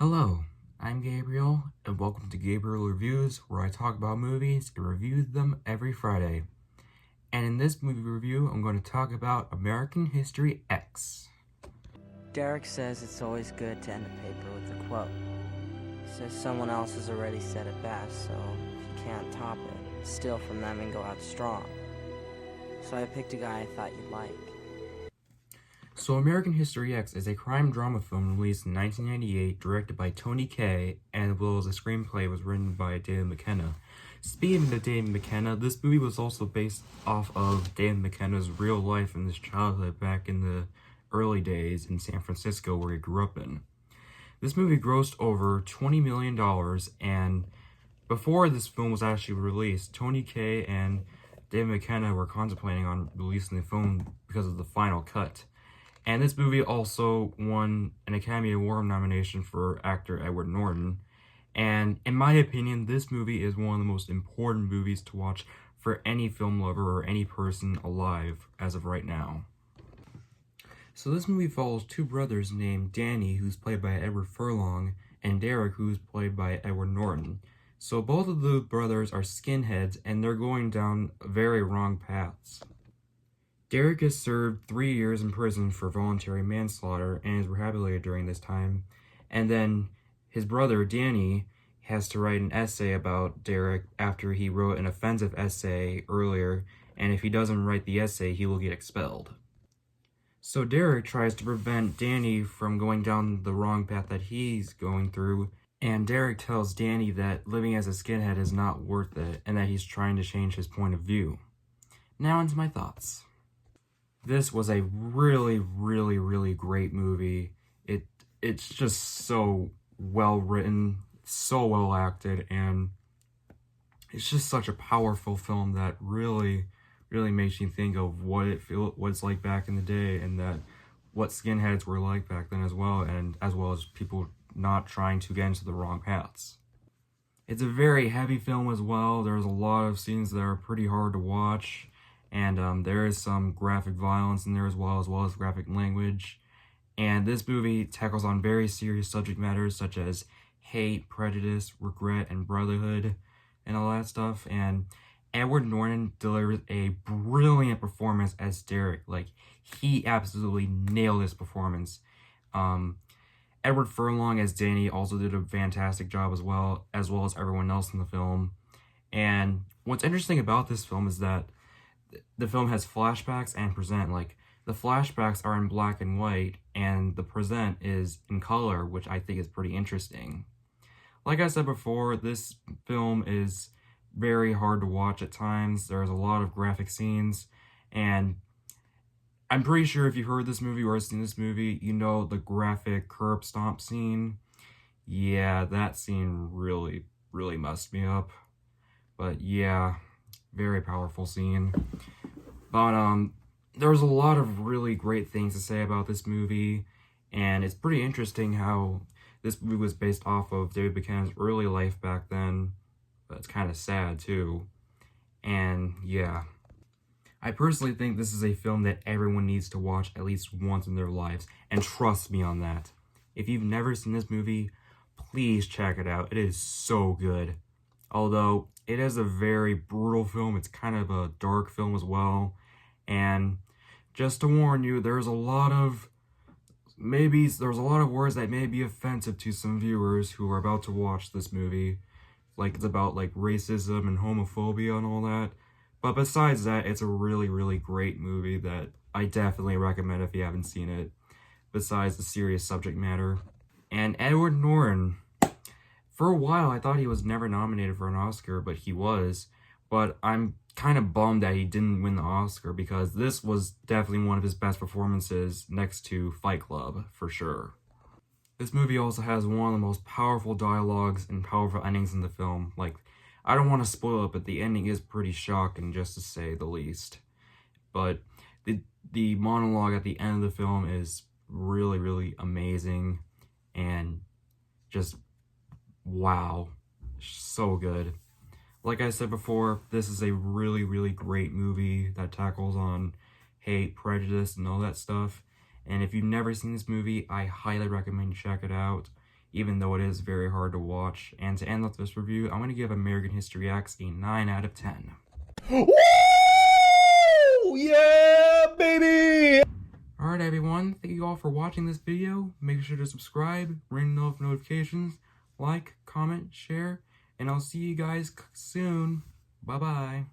Hello, I'm Gabriel, and welcome to Gabriel Reviews, where I talk about movies and review them every Friday. And in this movie review, I'm going to talk about American History X. Derek says it's always good to end a paper with a quote. Says someone else has already said it best, so if you can't top it, steal from them and go out strong. So I picked a guy I thought you'd like. So American History X is a crime drama film released in 1998, directed by Tony Kaye, and as well as the screenplay was written by David McKenna. Speaking of David McKenna, this movie was also based off of David McKenna's real life and his childhood back in the early days in San Francisco, where he grew up in. This movie grossed over $20 million, and before this film was actually released, Tony Kaye and David McKenna were contemplating on releasing the film because of the final cut. And this movie also won an Academy Award nomination for actor Edward Norton. And in my opinion, this movie is one of the most important movies to watch for any film lover or any person alive as of right now. So this movie follows two brothers named Danny, who's played by Edward Furlong, and Derek, who's played by Edward Norton. So both of the brothers are skinheads, and they're going down very wrong paths. Derek has served 3 years in prison for voluntary manslaughter and is rehabilitated during this time. And then his brother, Danny, has to write an essay about Derek after he wrote an offensive essay earlier, and if he doesn't write the essay, he will get expelled. So Derek tries to prevent Danny from going down the wrong path that he's going through, and Derek tells Danny that living as a skinhead is not worth it, and that he's trying to change his point of view. Now into my thoughts. This was a really, really, really great movie. It's just so well written, so well acted, and it's just such a powerful film that really, really makes you think of what it's like back in the day, and that what skinheads were like back then as well, and as well as people not trying to get into the wrong paths. It's a very heavy film as well. There's a lot of scenes that are pretty hard to watch. And there is some graphic violence in there as well as graphic language. And this movie tackles on very serious subject matters such as hate, prejudice, regret, and brotherhood, and all that stuff. And Edward Norton delivers a brilliant performance as Derek. Like, he absolutely nailed his performance. Edward Furlong as Danny also did a fantastic job as well as everyone else in the film. And what's interesting about this film is that the film has flashbacks and present. Like, the flashbacks are in black and white, and the present is in color, which I think is pretty interesting. Like I said before, this film is very hard to watch at times. There's a lot of graphic scenes, and I'm pretty sure if you've heard this movie or seen this movie, you know the graphic curb stomp scene. Yeah, that scene really, really messed me up. But yeah, very powerful scene. But there's a lot of really great things to say about this movie, and it's pretty interesting how this movie was based off of David McKenna's early life back then, but it's kind of sad too. And yeah, I personally think this is a film that everyone needs to watch at least once in their lives, and trust me on that. If you've never seen this movie, please check it out. It is so good. Although it is a very brutal film, it's kind of a dark film as well. And just to warn you, there's a lot of words that may be offensive to some viewers who are about to watch this movie. Like, it's about like racism and homophobia and all that. But besides that, it's a really, really great movie that I definitely recommend if you haven't seen it, besides the serious subject matter. And Edward Norton, for a while I thought he was never nominated for an Oscar, but he was. But I'm kind of bummed that he didn't win the Oscar, because this was definitely one of his best performances next to Fight Club, for sure. This movie also has one of the most powerful dialogues and powerful endings in the film. Like, I don't want to spoil it, but the ending is pretty shocking, just to say the least. But the monologue at the end of the film is really, really amazing, and just wow, so good. Like I said before, this is a really, really great movie that tackles on hate, prejudice, and all that stuff. And if you've never seen this movie, I highly recommend you check it out. even though it is very hard to watch. And to end off this review, I'm going to give American History X a 9 out of 10. Woo! Yeah, baby! Alright everyone, thank you all for watching this video. Make sure to subscribe, ring those notifications, like, comment, share, and I'll see you guys soon. Bye-bye.